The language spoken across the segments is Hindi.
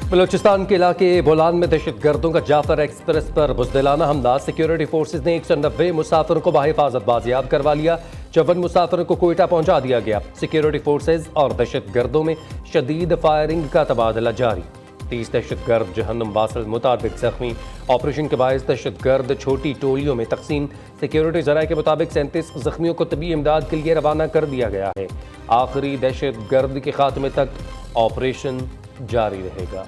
बलोचिस्तान के इलाके बोलान में दहशत गर्दों का जाफर एक्सप्रेस पर बुज़दिलाना हमला। सिक्योरिटी फोर्सेज ने 190 मुसाफिरों को बाहिफाजत बाजियाब करवा लिया। 54 मुसाफिरों को कोयटा पहुंचा दिया गया। सिक्योरिटी फोर्सेज और दहशत गर्दों में शदीद फायरिंग का तबादला जारी। 30 दहशत गर्द जहन्नुम बासल मुताबिक जख्मी। ऑपरेशन के बायस दहशत गर्द छोटी टोलियों में तकसीम। सिक्योरिटी जराये के मुताबिक 37 जख्मियों को तबी इमदाद के लिए रवाना कर दिया गया है। आखिरी दहशत गर्द के खात्मे तक ऑपरेशन जारी रहेगा।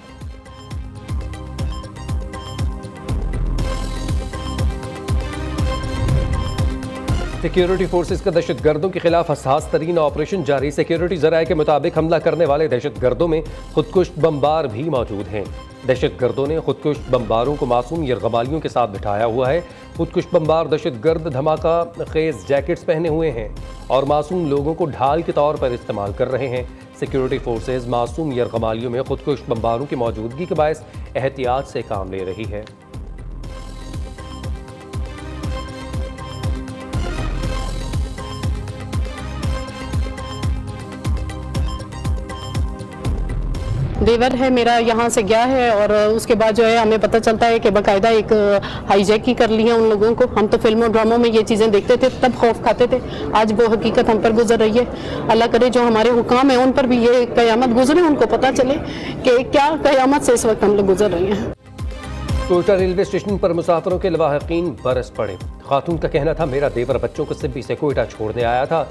सिक्योरिटी फोर्सेज का दहशत गर्दों के खिलाफ हसास तरीन ऑपरेशन जारी। सिक्योरिटी जराये के मुताबिक हमला करने वाले दहशत गर्दों में खुदकुश बमबार भी मौजूद हैं। दहशत गर्दों ने खुदकुश बमबारों को मासूम यरगमालियों के साथ बिठाया हुआ है। खुदकुश बमबार दहशत गर्द धमाका खेज जैकेट्स पहने हुए हैं और मासूम लोगों को ढाल के तौर पर इस्तेमाल कर रहे हैं। सिक्योरिटी फोर्सेज मासूम यरगमालियों में खुदकुश बमबारों की मौजूदगी के बायस एहतियात से काम ले रही है। देवर है मेरा यहाँ से गया है और उसके बाद जो है हमें पता चलता है कि बाकायदा एक हाईजैक ही कर लिया उन लोगों को। हम तो फिल्मों ड्रामों में ये चीज़ें देखते थे तब खौफ खाते थे, आज वो हकीकत हम पर गुजर रही है। अल्लाह करे जो हमारे हुकाम है उन पर भी ये क़यामत गुजरे, उनको पता चले कि क्या क़यामत से इस वक्त हम लोग गुजर रहे हैं। कोयटा रेलवे स्टेशन पर मुसाफिरों के लवाहिकीन बरस पड़े। खातून का कहना था मेरा देवर बच्चों को सिब्बी से कोयटा छोड़ने आया था।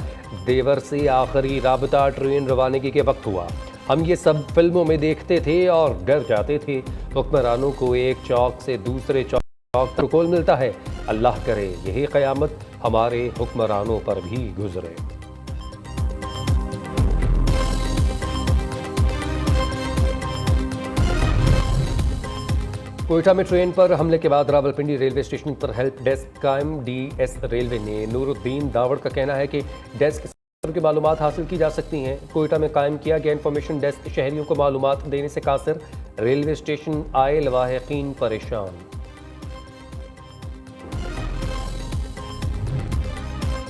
देवर से आखिरी राबता ट्रेन रवानगी के वक्त हुआ। हम ये सब फिल्मों में देखते थे और डर जाते थे। हुक्मरानों को एक चौक से दूसरे चौक पर कॉल मिलता है। अल्लाह करे यही क़यामत हमारे हुक्मरानों पर भी गुजरे। कोयटा में ट्रेन पर हमले के बाद रावलपिंडी रेलवे स्टेशन पर हेल्प डेस्क कायम। डीएस रेलवे ने नूरुद्दीन दावड़ का कहना है कि डेस्क की मालूमात हासिल की जा सकती हैं। कोयटा में कायम किया गया इंफॉर्मेशन डेस्क शहरियों को मालूमात देने से कासिर। रेलवे स्टेशन आए लवाहिकीन परेशान।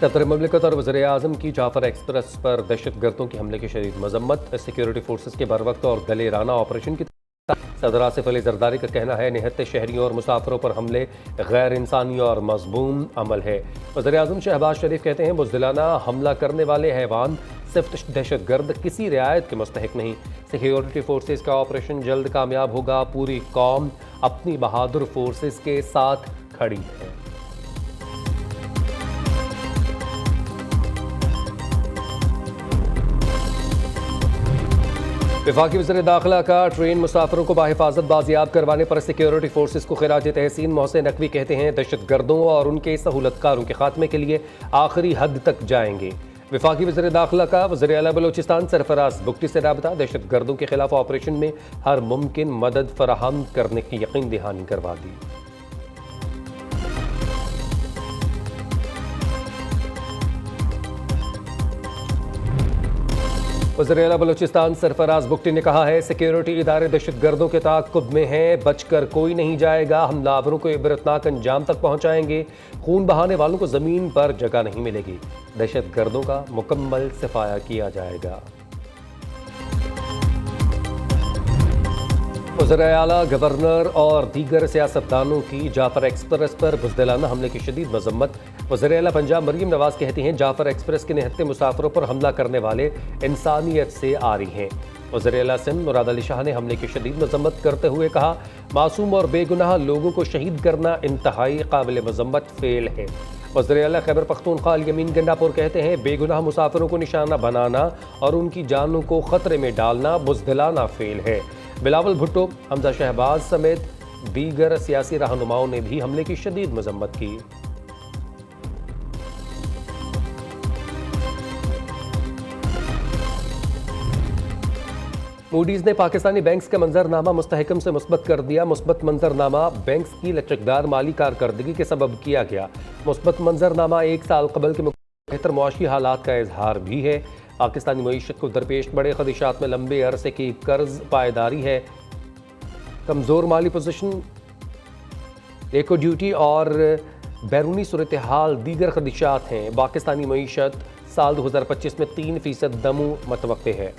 सदर मुमलिकत और वज़ीर आज़म की जाफर एक्सप्रेस पर दहशत गर्दों के हमले की शदीद मजम्मत। सिक्योरिटी फोर्सेज के बरवक्त और गले राना ऑपरेशन की सदर आसिफ अली जरदारी का कहना है निहत्ते शहरियों और मुसाफिरों पर हमले गैर इंसानी और मज़मूम अमल है। वज़ीर आज़म शहबाज शरीफ कहते हैं बुज़दिलाना हमला करने वाले हैवान सिर्फ दहशत गर्द किसी रियायत के मुस्तहिक नहीं। सिक्योरिटी फोर्सेज का ऑपरेशन जल्द कामयाब होगा। पूरी कौम अपनी बहादुर फोर्सेज के साथ खड़ी है। वफाकी वज़ीर दाखिला का ट्रेन मुसाफिरों को बाहिफाजत बाजियाब करवाने पर सिक्योरिटी फोर्सेज को खिराज तहसीन। मोहसिन नकवी कहते हैं दहशत गर्दों और उनके सहूलतकारों के खात्मे के लिए आखिरी हद तक जाएंगे। वफाकी वज़ीर दाखिला का वज़ीर आला बलोचिस्तान सरफराज बुगटी से राबता। दहशत गर्दों के खिलाफ ऑपरेशन में हर मुमकिन मदद फराहम करने की यकीन दहानी करवा दी। वज़ीर आला बलोचिस्तान सरफराज बुगटी ने कहा है सिक्योरिटी इदारे दहशत गर्दों के ताक़ुब में हैं, बचकर कोई नहीं जाएगा। हमलावरों को इबरतनाक अंजाम तक पहुँचाएंगे। खून बहाने वालों को ज़मीन पर जगह नहीं मिलेगी। दहशत गर्दों का मुकम्मल सफाया किया जाएगा। वज़ीर आला गवर्नर और दीगर सियासतदानों की जाफर एक्सप्रेस पर बुज़दिलाना हमले की शदीद मजम्मत। वज़ीर आला पंजाब मरीम नवाज कहती हैं जाफर एक्सप्रेस के निहत्ते मुसाफिरों पर हमला करने वाले इंसानियत से आरी हैं। वज़ीर आला सिंध मुराद अली शाह ने हमले की शदीद मजम्मत करते हुए कहा मासूम और बेगुनाह लोगों को शहीद करना इंतहाई काबिल मजम्मत फेल है। वज़ीर आला खैबर पख्तूनख्वा यमीन गंडापुर कहते हैं बेगुनाह मुसाफिरों को निशाना बनाना और उनकी जानों को खतरे में डालना बुज़दिलाना फेल है। बिलावल भुट्टो, हमजा शहबाज समेत दीगर सियासी रहनुमाओं ने भी हमले की शदीद मजम्मत की। मूडीज ने पाकिस्तानी बैंक्स का मंजरनामा मुस्तहकम से मुस्बत कर दिया। मुस्बत मंजरनामा बैंक्स की लचकदार माली कारकर्दगी के सबब किया गया। मुस्बत मंजरनामा एक साल कबल के बेहतर मुआशी हालात का इजहार भी है। पाकिस्तानी मईशत को दरपेश बड़े खदशात में लंबे अरसे की कर्ज पायदारी है। कमज़ोर माली पोजीशन, एको ड्यूटी और बैरूनी सूरत हाल दीगर खदशात हैं। पाकिस्तानी मईशत साल 2025 में 3% नमू मतवक्के है।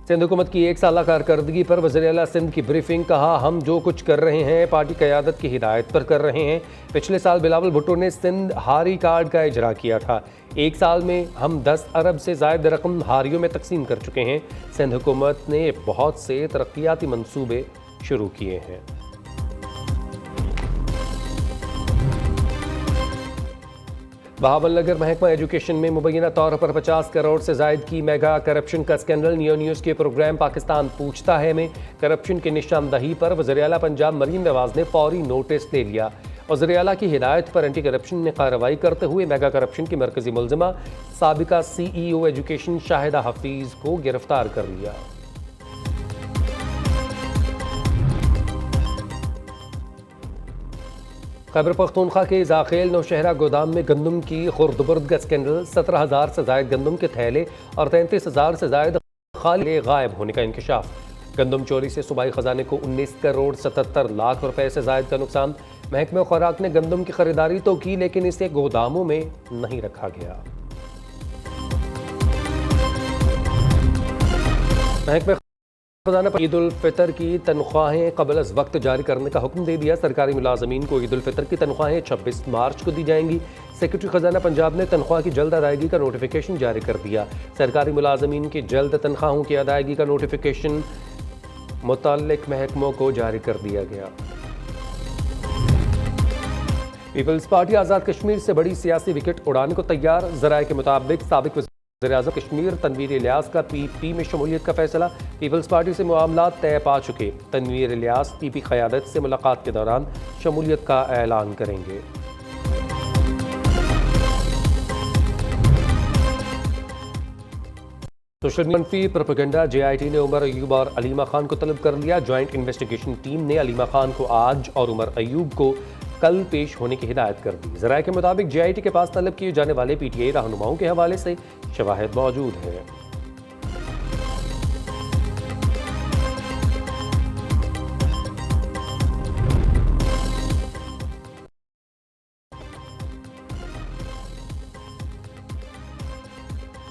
सिंध हुकूमत की एक साला कारकर्दगी पर वज़ीर-ए-आला सिंध की ब्रीफिंग। कहा, हम जो कुछ कर रहे हैं पार्टी क़यादत की हिदायत पर कर रहे हैं। पिछले साल बिलावल भुट्टो ने सिंध हारी कार्ड का इजरा किया था। एक साल में हम 10 अरब से ज़ायद रकम हारियों में तकसीम कर चुके हैं। सिंध हुकूमत ने बहुत से तरक्याती मंसूबे शुरू किए हैं। बहावलनगर महकमा एजुकेशन में मुबैना तौर पर 50 करोड़ से जायद की मेगा करप्शन का स्कैंडल। नियो न्यूज़ के प्रोग्राम पाकिस्तान पूछता है में करप्शन की निशानदही पर वज़ीर-ए-आला पंजाब मरीम नवाज ने फौरी नोटिस ले लिया। वज़ीर-ए-आला की हिदायत पर एंटी करप्शन ने कार्रवाई करते हुए मेगा करप्शन की मरकजी मुलजिमा साबिका CEO एजुकेशन शाहिदा हफीज़ को गिरफ्तार कर लिया। खैबर पख्तूनख्वा के जाखेल नौशहरा गोदाम में गंदम की खुर्दबुर्द का स्कैंडल। 17,000 से जायद गंदम के थैले और 33,000 से जायद खाली गायब होने का इंकशाफ। गंदम चोरी से सूबाई खजाने को 19 करोड़ 77 लाख रुपए से जायद का नुकसान। महकमा खुराक ने गंदम की खरीदारी तो की लेकिन इसे गोदामों में नहीं रखा गया। महकमा खजाना पर ईद उल फितर की तनख्वाहें कबल अज वक्त जारी करने का हुक्म दे दिया। सरकारी मुलाजमीन को ईद उल फितर की तनख्वाहें 26 मार्च को दी जाएंगी। सेक्रेटरी खजाना पंजाब ने तनख्वाह की जल्द अदायगी का नोटिफिकेशन जारी कर दिया। सरकारी मुलाजमीन की जल्द तनख्वाहों की अदायगी का नोटिफिकेशन मुतल्लिक महकमों को जारी कर दिया गया। पीपल्स पार्टी आज़ाद कश्मीर से बड़ी सियासी विकेट उड़ाने को तैयार। ज़राए के मुताबिक साबिक वज़ीर-ए-आज़म कश्मीर तनवीर इलियास का PP में शमूलियत का फैसला। पीपल्स पार्टी से मामला तय पा चुके। तनवीर इलियास PP क़यादत से मुलाकात के दौरान शमूलियत का ऐलान करेंगे। सोशल मनफी प्रोपेगेंडा JIT ने उमर अयूब और अलीमा खान को तलब कर लिया। ज्वाइंट इन्वेस्टिगेशन टीम ने अलीमा खान को आज और उमर अयूब को कल पेश होने की हिदायत कर दी। ज़राए के मुताबिक JIT के पास तलब किए जाने वाले PTI रहनुमाओं के हवाले से शवाहिद मौजूद हैं।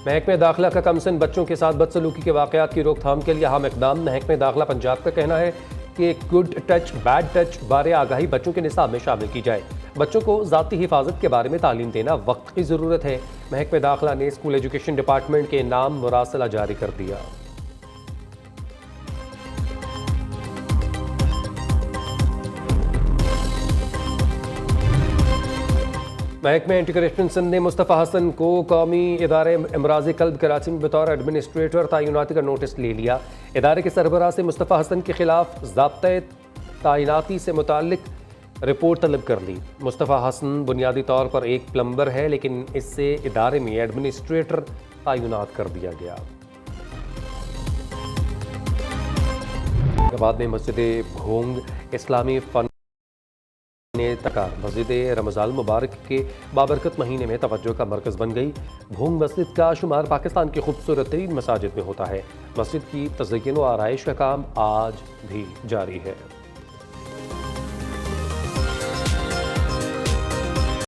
महकमे दाखिला का कमसन बच्चों के साथ बदसलूकी के वाक़यात की रोकथाम के लिए अहम इक़दाम। महकमे दाखिला पंजाब का कहना है कि गुड टच बैड टच बारे आगाही बच्चों के निसाब में शामिल की जाए। बच्चों को ज़ाती हिफाजत के बारे में तालीम देना वक्त की ज़रूरत है। महकमे दाखिला ने स्कूल एजुकेशन डिपार्टमेंट के नाम मुरासला जारी कर दिया। महकमे एंटी करप्शन सिंध ने मुस्तफ़ा हसन को कौमी इदारे इमराज़ कल्ब कराची में बतौर एडमिनिस्ट्रेटर तैनाती का नोटिस ले लिया। इदारे के सरबराह से मुस्तफ़ा हसन के खिलाफ ज़ाब्ते तैनाती से मुताल्लिक रिपोर्ट तलब कर ली। मुस्तफ़ा हसन बुनियादी तौर पर एक प्लम्बर है लेकिन इससे इदारे में एडमिनिस्ट्रेटर तैनात कर दिया गया। बाद में मस्जिद भोंग इस्लामी फन मस्जिद रमज़ान मुबारक के बाबरकत महीने में तवज्जो का मरकज़ बन गई। भोंग मस्जिद का शुमार पाकिस्तान की खूबसूरत तरीन मसाजिद में होता है। मस्जिद की तज़य्युन व आराइश का काम आज भी जारी है।